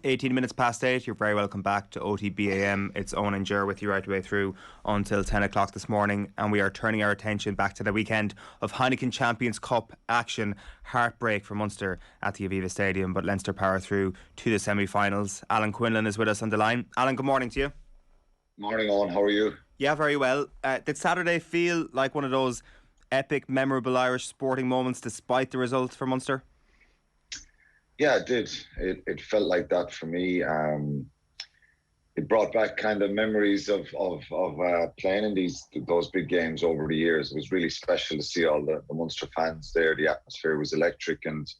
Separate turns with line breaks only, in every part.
18 minutes past 8, you're very welcome back to OTB AM. It's Owen and Ger with you right the way through until 10 o'clock this morning, and we are turning our attention back to the weekend of Heineken Champions Cup action. Heartbreak for Munster at the Aviva Stadium, but Leinster power through to the semi-finals. Alan Quinlan is with us on the line. Alan, good morning to you.
Morning, Owen. How are you?
Yeah, very well. Did Saturday feel like one of those epic, memorable Irish sporting moments despite the result for Munster?
Yeah, it did. It felt like that for me. It brought back kind of memories of playing in those big games over the years. It was really special to see all the Munster fans there. The atmosphere was electric, and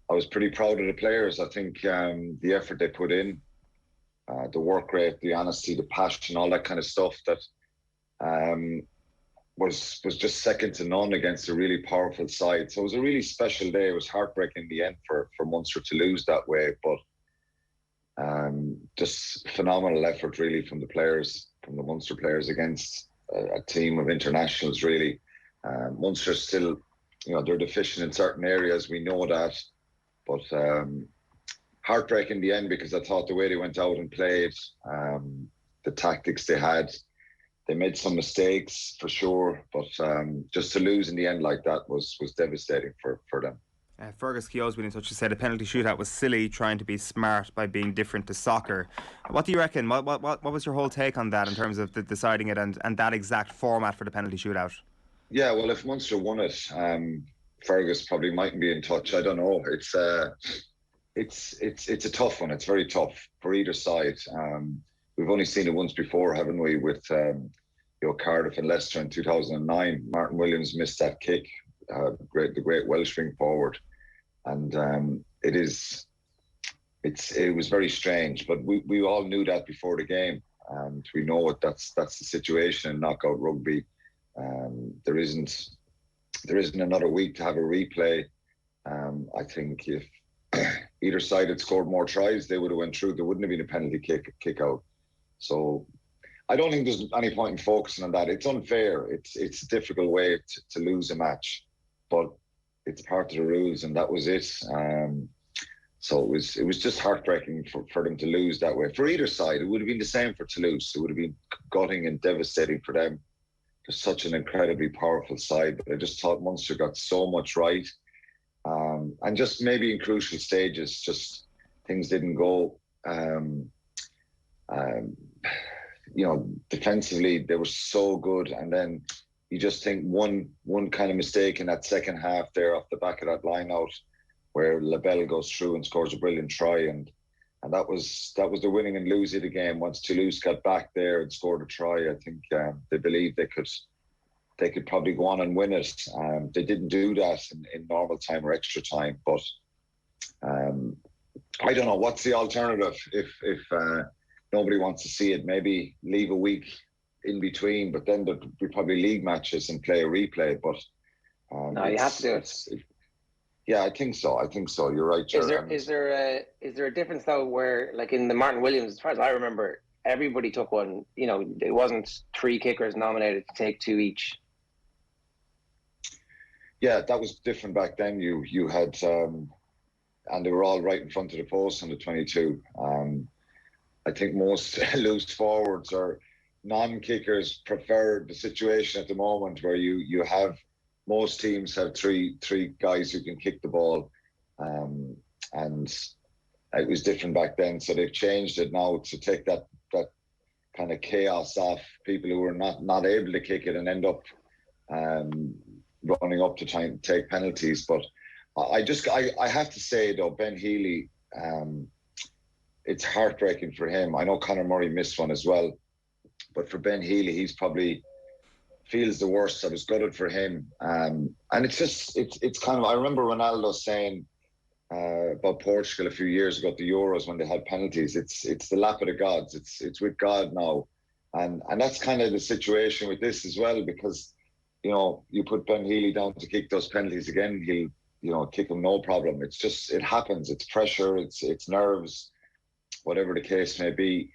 I was pretty proud of the players. I think the effort they put in, the work rate, the honesty, the passion, all that kind of stuff that was just second to none against a really powerful side. So it was a really special day. It was heartbreaking in the end for Munster to lose that way, but just phenomenal effort really from the players, from the Munster players against a team of internationals really. Munster still, they're deficient in certain areas, we know that, but heartbreaking in the end because I thought the way they went out and played, the tactics they had, they made some mistakes for sure, but just to lose in the end like that was devastating for them.
Fergus Keogh's been in touch to say the penalty shootout was silly, trying to be smart by being different to soccer. What do you reckon? What was your whole take on that in terms of deciding it and that exact format for the penalty shootout?
Yeah, well, if Munster won it, Fergus probably mightn't be in touch. I don't know. It's a tough one. It's very tough for either side. We've only seen it once before, haven't we, with Cardiff and Leicester in 2009. Martin Williams missed that kick, the great Welsh wing forward, and it was very strange. But we all knew that before the game, and we know that's the situation in knockout rugby. There isn't another week to have a replay. I think if either side had scored more tries, they would have went through. There wouldn't have been a penalty kick out. So I don't think there's any point in focusing on that. It's unfair. It's a difficult way to lose a match, but it's part of the rules, and that was it. So it was just heartbreaking for them to lose that way. For either side, it would have been the same for Toulouse. It would have been gutting and devastating for them. They're such an incredibly powerful side, but I just thought Munster got so much right. And just maybe in crucial stages, just things didn't go. Defensively they were so good, and then you just think one kind of mistake in that second half there off the back of that line out where Labelle goes through and scores a brilliant try, and that was the winning and losing of the game. Once Toulouse got back there and scored a try, I think they believed they could probably go on and win it. They didn't do that in normal time or extra time, but I don't know what's the alternative if nobody wants to see it. Maybe leave a week in between, but then there'd be probably league matches and play a replay. But
no, you have to do it.
Yeah, I think so. You're right, Ger.
Is there a difference though, where like in the Martin Williams, as far as I remember, everybody took one. It wasn't 3 kickers nominated to take 2 each.
Yeah, that was different back then. You had, and they were all right in front of the post on the 22. I think most loose forwards or non-kickers prefer the situation at the moment where you have most teams have three guys who can kick the ball, and it was different back then. So they've changed it now to take that kind of chaos off people who are not able to kick it and end up running up to try and take penalties. But I have to say though, Ben Healy, it's heartbreaking for him. I know Conor Murray missed one as well, but for Ben Healy, he's probably feels the worst. I was gutted for him, and it's kind of, I remember Ronaldo saying about Portugal a few years ago at the Euros when they had penalties. It's the lap of the gods. It's with God now, and that's kind of the situation with this as well, because you put Ben Healy down to kick those penalties again, he'll kick them no problem. It's just, it happens. It's pressure. It's nerves, whatever the case may be.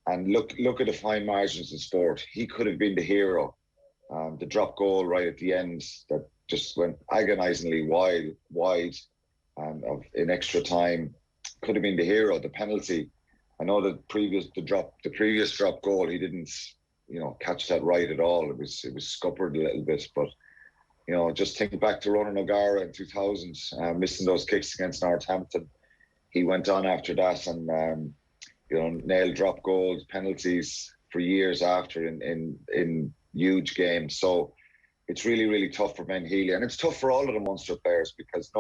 And look at the fine margins in sport. He could have been the hero. The drop goal right at the end that just went agonisingly wide in extra time. could have been the hero. The penalty, I know the previous drop goal, he didn't, catch that right at all. It was scuppered a little bit, but just think back to Ronan O'Gara in 2000, missing those kicks against Northampton. He went on after that and nailed drop goals, penalties for years after in huge games. So it's really, really tough for Ben Healy, and it's tough for all of the Munster players because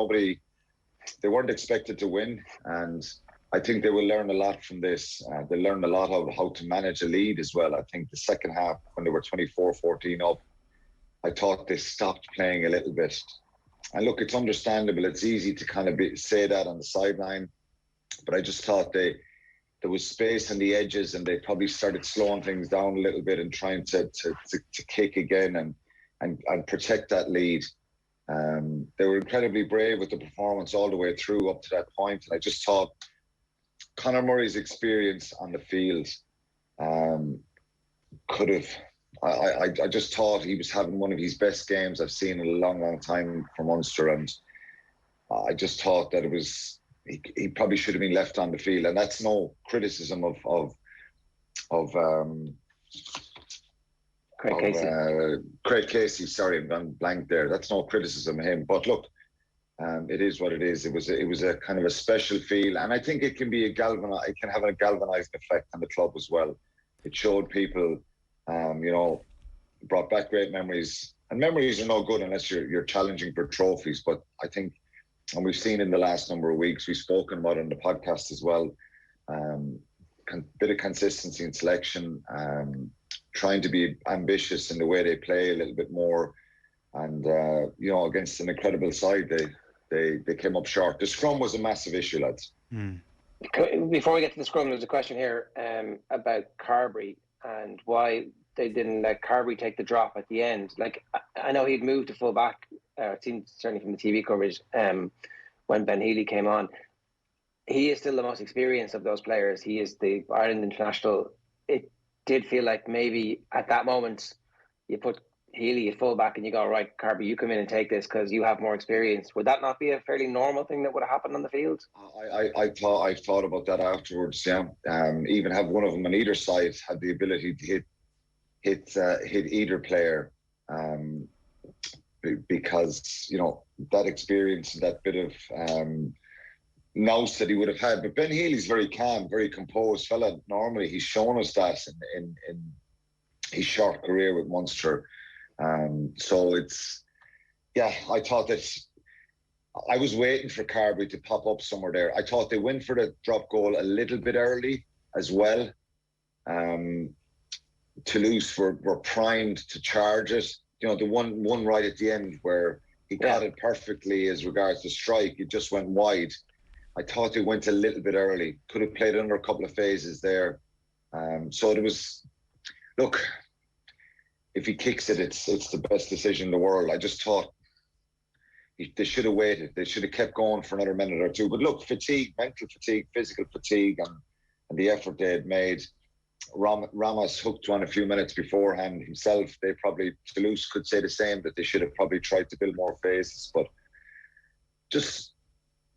they weren't expected to win, and I think they will learn a lot from this. They learned a lot of how to manage a lead as well. I think the second half, when they were 24-14 up, I thought they stopped playing a little bit. And look, it's understandable. It's easy to kind of say that on the sideline, but I just thought there was space on the edges, and they probably started slowing things down a little bit and trying to kick again and protect that lead. They were incredibly brave with the performance all the way through up to that point, and I just thought Conor Murray's experience on the field could have. I just thought he was having one of his best games I've seen in a long, long time for Munster, and I just thought that he probably should have been left on the field, and that's no criticism of Craig Casey. Sorry, I'm gone blank there. That's no criticism of him, but look, it is what it is. It was a kind of a special feel, and I think it can have a galvanizing effect on the club as well. It showed people. Brought back great memories, and memories are no good unless you're challenging for trophies. But I think, and we've seen in the last number of weeks, we've spoken about it on the podcast as well, bit of consistency in selection, trying to be ambitious in the way they play a little bit more, and against an incredible side, they came up short. The scrum was a massive issue, lads.
Before we get to the scrum, there's a question here about Carberry and why they didn't let Carberry take the drop at the end. Like, I know he'd moved to full back, it seemed certainly from the TV coverage, when Ben Healy came on. He is still the most experienced of those players. He is the Ireland international. It did feel like maybe at that moment you put Healy at full back and you go, right, Carberry, you come in and take this because you have more experience. Would that not be a fairly normal thing that would have happened on the field?
I thought about that afterwards. Yeah, even have one of them on either side had the ability to hit either player, because that experience and that bit of nous that he would have had. But Ben Healy's very calm, very composed fella. Normally, he's shown us that in his short career with Munster. So I thought that I was waiting for Carberry to pop up somewhere there. I thought they went for the drop goal a little bit early as well. Toulouse were primed to charge it. The one right at the end where he got it perfectly as regards to strike, it just went wide. I thought they went a little bit early. Could have played under a couple of phases there. So it was, look, if he kicks it, it's the best decision in the world. I just thought they should have waited. They should have kept going for another minute or two. But look, fatigue, mental fatigue, physical fatigue, and the effort they had made. Ramos hooked one a few minutes beforehand himself. Toulouse could say the same, that they should have probably tried to build more phases. But just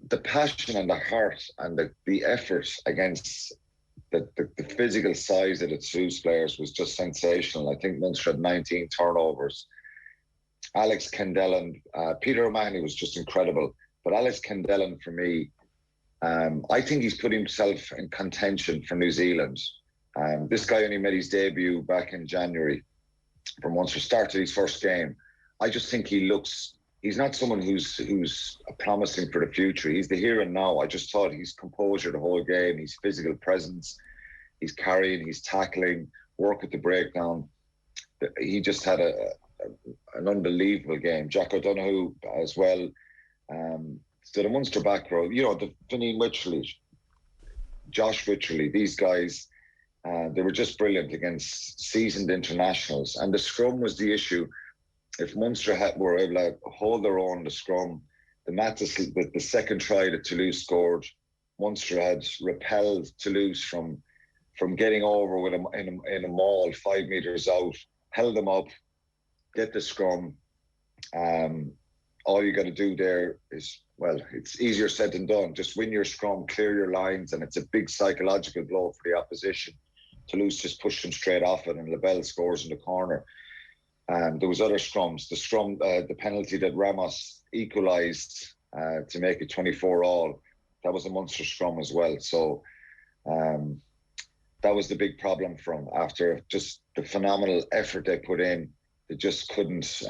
the passion and the heart and the effort against the physical size of the Toulouse players was just sensational. I think Munster had 19 turnovers. Alex Kendellan, Peter O'Mahony was just incredible. But Alex Kendellan, for me, I think he's put himself in contention for New Zealand. This guy only made his debut back in January for Munster, started his first game. I just think he's not someone who's promising for the future. He's the here and now. I just thought his composure the whole game, his physical presence, his carrying, his tackling, work at the breakdown. He just had an unbelievable game. Jack O'Donoghue as well. So the Munster back row, the Fineen Wycherley, Josh Wycherley, these guys, they were just brilliant against seasoned internationals. And the scrum was the issue. If Munster were able to hold their own, the scrum, the second try that Toulouse scored, Munster had repelled Toulouse from getting over with in a maul 5 meters out, held them up, get the scrum. All you got to do there is well, it's easier said than done. Just win your scrum, clear your lines, and it's a big psychological blow for the opposition. Toulouse just pushed them straight off it, and Lebel scores in the corner. And there was other scrums. The penalty that Ramos equalised to make it 24-all, that was a Munster scrum as well. So that was the big problem from after just the phenomenal effort they put in. They just couldn't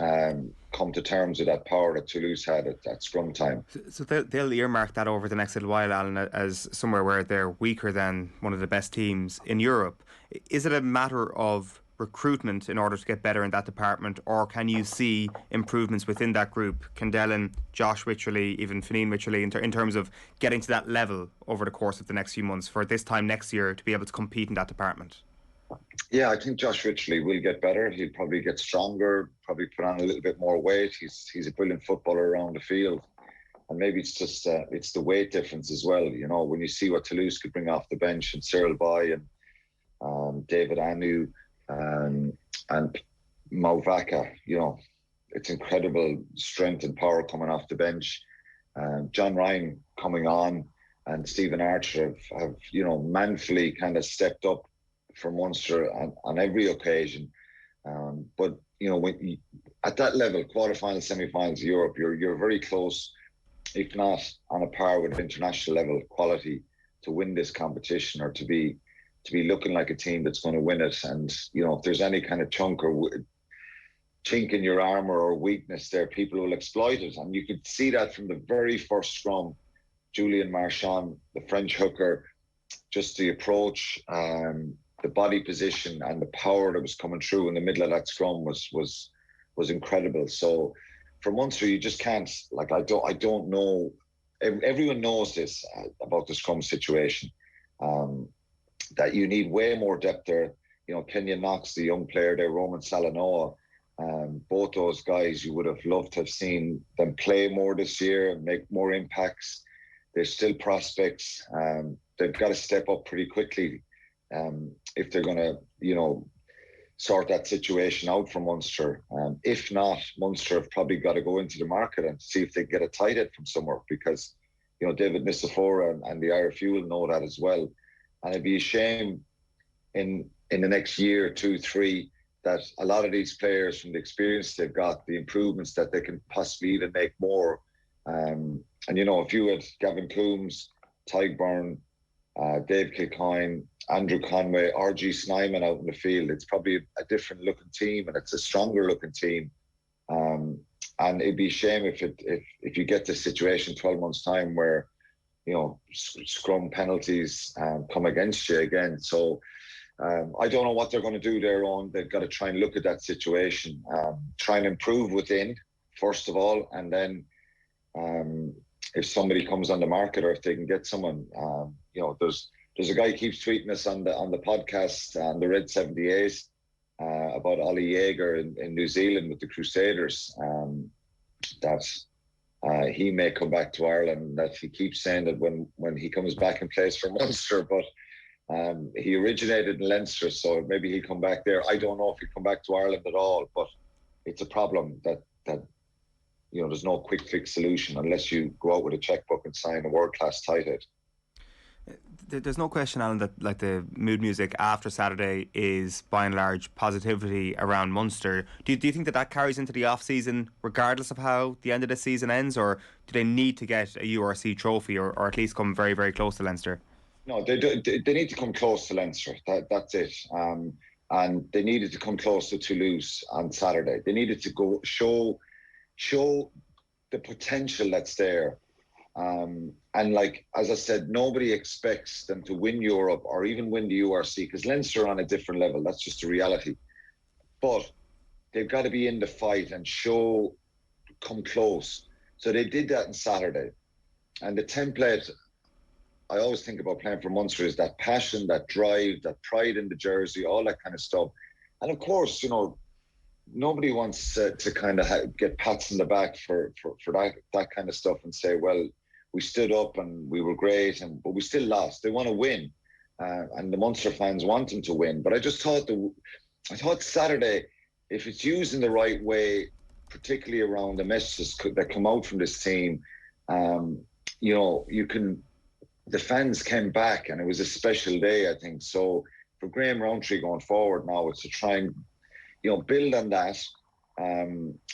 come to terms with that power that Toulouse had at scrum time.
So they'll earmark that over the next little while, Alan, as somewhere where they're weaker than one of the best teams in Europe. Is it a matter of recruitment in order to get better in that department, or can you see improvements within that group? Quinlan, Josh Wycherley, even Fineen Wycherley, in terms of getting to that level over the course of the next few months for this time next year to be able to compete in that department?
Yeah, I think Josh Wycherley will get better. He'll probably get stronger, probably put on a little bit more weight. He's a brilliant footballer around the field. And maybe it's just it's the weight difference as well. You know, when you see what Toulouse could bring off the bench, and Cyril Boy and David Anu and Mauvaka, you know, it's incredible strength and power coming off the bench. John Ryan coming on and Stephen Archer have you know, manfully kind of stepped up for Munster on every occasion. But, you know, when at that level, quarterfinals, semi-finals of Europe, you're very close, if not on a par with international level quality, to win this competition or to be looking like a team that's going to win it. And, you know, if there's any kind of chunk or chink in your armour or weakness there, people will exploit it. And you could see that from the very first scrum. Julian Marchand, the French hooker, just the approach, the body position and the power that was coming through in the middle of that scrum was incredible. So for Munster, you just can't, like, I don't know. Everyone knows this about the scrum situation, that you need way more depth there. You know, Kenyon Knox, the young player there, Roman Salanoa, both those guys, you would have loved to have seen them play more this year and make more impacts. They're still prospects. They've got to step up pretty quickly if they're going to, you know, sort that situation out for Munster. If not, Munster have probably got to go into the market and see if they can get a tight head from somewhere, because, you know, David Nisifora and the IRFU will know that as well. And it'd be a shame in the next year, 2, 3, that a lot of these players, from the experience they've got, the improvements that they can possibly even make more. And, you know, if you had Gavin Coombs, Tyg Byrne, Dave Kilcoyne, Andrew Conway, RG Snyman out in the field, it's probably a different looking team, and it's a stronger looking team. And it'd be a shame if you get this situation 12 months time where, you know, scrum penalties come against you again. So I don't know what they're going to do there on. They've got to try and look at that situation, try and improve within, first of all, and then if somebody comes on the market, or if they can get someone, you know, there's a guy who keeps tweeting us on the podcast, on the Red 78, about Ollie Jaeger in New Zealand with the Crusaders, that he may come back to Ireland. That he keeps saying that when he comes back and plays for Munster, but he originated in Leinster, so maybe he'll come back there. I don't know if he'll come back to Ireland at all, but it's a problem that you know, there's no quick fix solution unless you go out with a checkbook and sign a world-class tight head.
There's no question, Alan, that like the mood music after Saturday is by and large positivity around Munster. Do you think that carries into the off-season regardless of how the end of the season ends, or do they need to get a URC trophy or at least come very, very close to Leinster?
No, they need to come close to Leinster. That's it. And they needed to come close to Toulouse on Saturday. They needed to go show the potential that's there. And like, as I said, nobody expects them to win Europe or even win the URC, because Leinster are on a different level. That's just a reality. But they've got to be in the fight and come close. So they did that on Saturday. And the template I always think about playing for Munster is that passion, that drive, that pride in the jersey, all that kind of stuff. And of course, you know, nobody wants to kind of get pats on the back for that kind of stuff and say, well, we stood up and we were great, but we still lost. They want to win, and the Munster fans want them to win. But I just thought Saturday, if it's used in the right way, particularly around the messages that come out from this team, The fans came back, and it was a special day, I think. So for Graham Rowntree going forward now, it's to try and, build on that.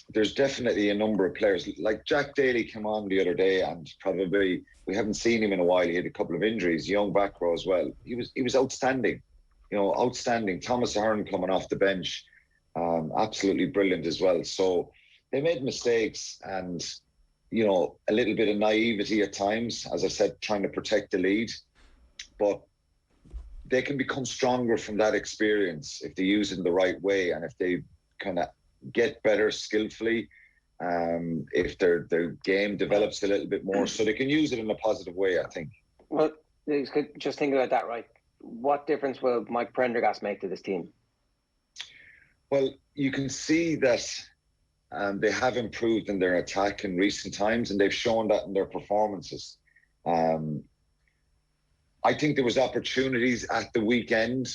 There's definitely a number of players, like Jack Daly came on the other day, and probably we haven't seen him in a while. He had a couple of injuries, young back row as well. He was outstanding, outstanding. Thomas Ahern coming off the bench, absolutely brilliant as well. So they made mistakes, and a little bit of naivety at times, as I said, trying to protect the lead. But they can become stronger from that experience if they use it in the right way, and if they kind of get better skillfully, if their game develops a little bit more, so they can use it in a positive way, I think.
Well, just think about that, right? What difference will Mike Prendergast make to this team?
Well, you can see that they have improved in their attack in recent times, and they've shown that in their performances. I think there was opportunities at the weekend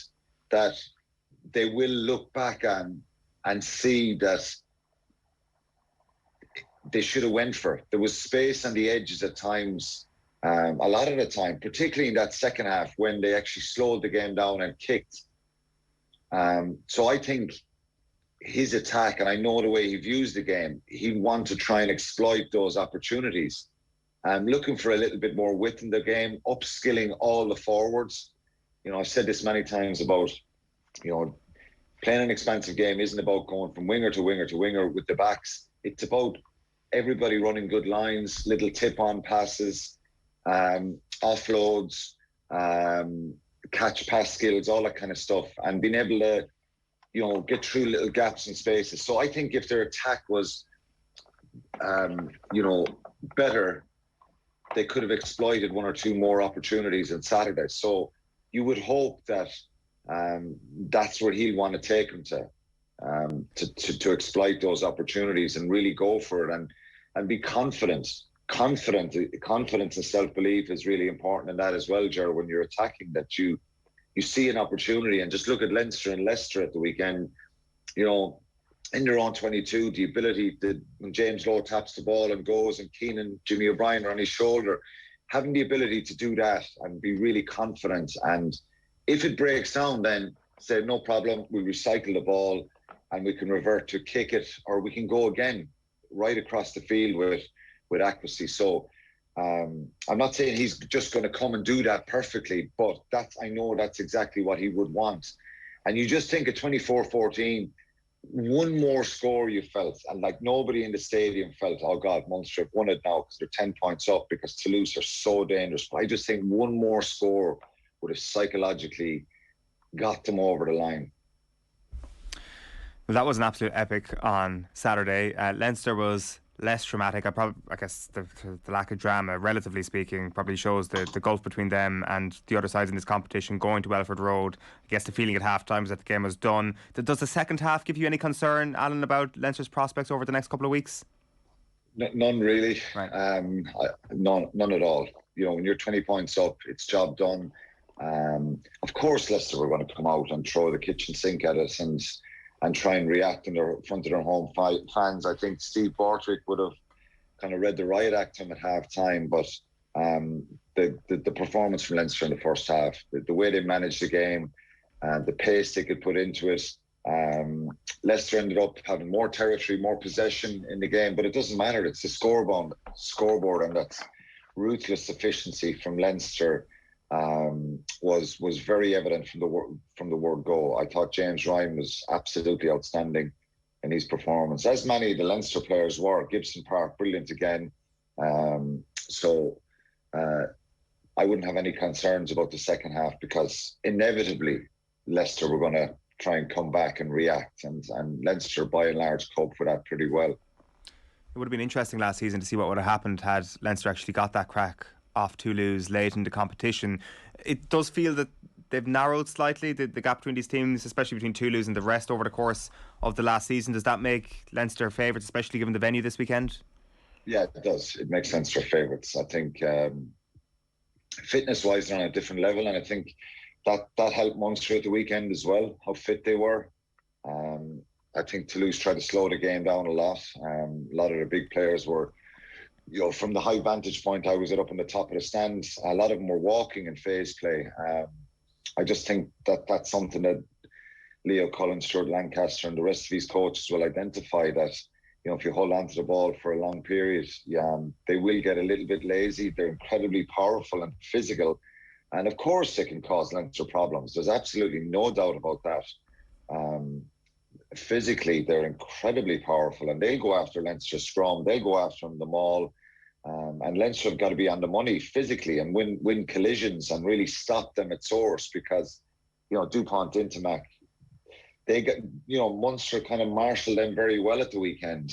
that they will look back on and see that they should have went for it. There was space on the edges at times, a lot of the time, particularly in that second half when they actually slowed the game down and kicked. So I think his attack, and I know the way he views the game, he wants to try and exploit those opportunities. Looking for a little bit more width in the game, upskilling all the forwards. I've said this many times about, playing an expansive game isn't about going from winger to winger to winger with the backs. It's about everybody running good lines, little tip-on passes, offloads, catch pass skills, all that kind of stuff, and being able to, get through little gaps and spaces. So I think if their attack was, better, they could have exploited one or two more opportunities on Saturday. So you would hope that that's where he'll want to take them to exploit those opportunities and really go for it and be confident. Confidence and self-belief is really important in that as well, Ger, when you're attacking, that you see an opportunity. And just look at Leinster and Leicester at the weekend, in their own 22, the ability that when James Lowe taps the ball and goes, and Keenan, Jimmy O'Brien are on his shoulder, having the ability to do that and be really confident. And if it breaks down, then say, no problem, we recycle the ball and we can revert to kick it, or we can go again right across the field with accuracy. So I'm not saying he's just going to come and do that perfectly, but I know that's exactly what he would want. And you just think at 24-14, one more score you felt, and like nobody in the stadium felt, oh God, Munster have won it now because they're 10 points up, because Toulouse are so dangerous. But I just think one more score would have psychologically got them over the line.
Well, that was an absolute epic on Saturday. Leinster was less dramatic. I guess the lack of drama, relatively speaking, probably shows the gulf between them and the other sides in this competition. Going to Welford Road, I guess the feeling at half-time was that the game was done. Does the second half give you any concern, Alan, about Leinster's prospects over the next couple of weeks?
None really.
Right.
None at all. When you're 20 points up, it's job done. Of course, Leicester were going to come out and throw the kitchen sink at us and try and react in front of their home fans. I think Steve Borthwick would have kind of read the riot act to him at half-time, but the performance from Leinster in the first half, the way they managed the game, the pace they could put into it, Leicester ended up having more territory, more possession in the game, but it doesn't matter. It's the scoreboard, and that's ruthless efficiency from Leinster. Was very evident from the word go. I thought James Ryan was absolutely outstanding in his performance, as many of the Leinster players were. Gibson Park, brilliant again. So I wouldn't have any concerns about the second half, because inevitably Leicester were going to try and come back and react, and Leinster by and large coped with that pretty well.
It would have been interesting last season to see what would have happened had Leinster actually got that crack off Toulouse late in the competition. It does feel that they've narrowed slightly the gap between these teams, especially between Toulouse and the rest over the course of the last season. Does that make Leinster favourites, especially given the venue this weekend?
Yeah, it does. It makes Leinster favourites. I think fitness-wise they're on a different level, and I think that helped Munster at the weekend as well, how fit they were. I think Toulouse tried to slow the game down a lot. A lot of the big players were from the high vantage point, I was up on the top of the stand. A lot of them were walking in phase play. I just think that that's something that Leo Cullen, Stuart Lancaster, and the rest of these coaches will identify, that if you hold on to the ball for a long period, they will get a little bit lazy. They're incredibly powerful and physical, and of course they can cause Leinster problems. There's absolutely no doubt about that. Physically, they're incredibly powerful, and they'll go after Leinster scrum. They'll go after them the maul, and Leinster have got to be on the money physically and win collisions and really stop them at source, because DuPont, Intimac, they got, Munster kind of marshalled them very well at the weekend,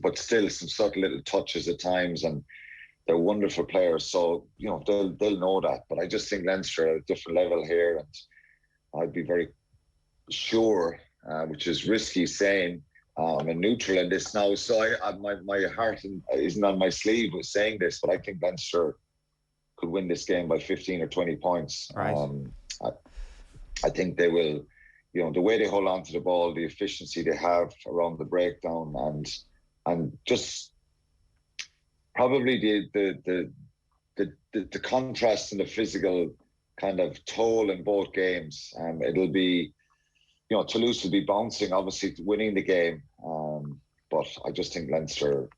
but still some subtle little touches at times, and they're wonderful players. So, they'll know that. But I just think Leinster are at a different level here, and I'd be very sure, which is risky saying, I'm a neutral in this now. So my heart isn't on my sleeve with saying this, but I think Leinster could win this game by 15 or 20 points.
Right.
I think they will. The way they hold on to the ball, the efficiency they have around the breakdown, and just probably the contrast in the physical kind of toll in both games. It'll be, Toulouse will be bouncing, obviously, winning the game, but I just think Leinster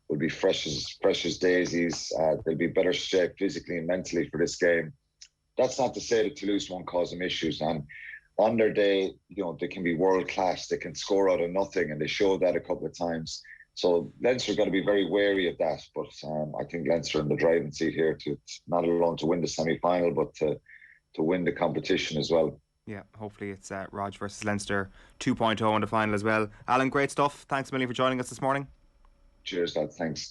will be fresh as daisies. They'll be better shape physically and mentally for this game. That's not to say that Toulouse won't cause them issues, and on their day, they can be world class. They can score out of nothing, and they showed that a couple of times. So Leinster are going to be very wary of that. But I think Leinster in the driving seat here, to not alone to win the semi-final, but to win the competition as well.
Yeah, hopefully it's Rog versus Leinster 2.0 in the final as well. Alan, great stuff. Thanks a million for joining us this morning.
Cheers, lad. Thanks.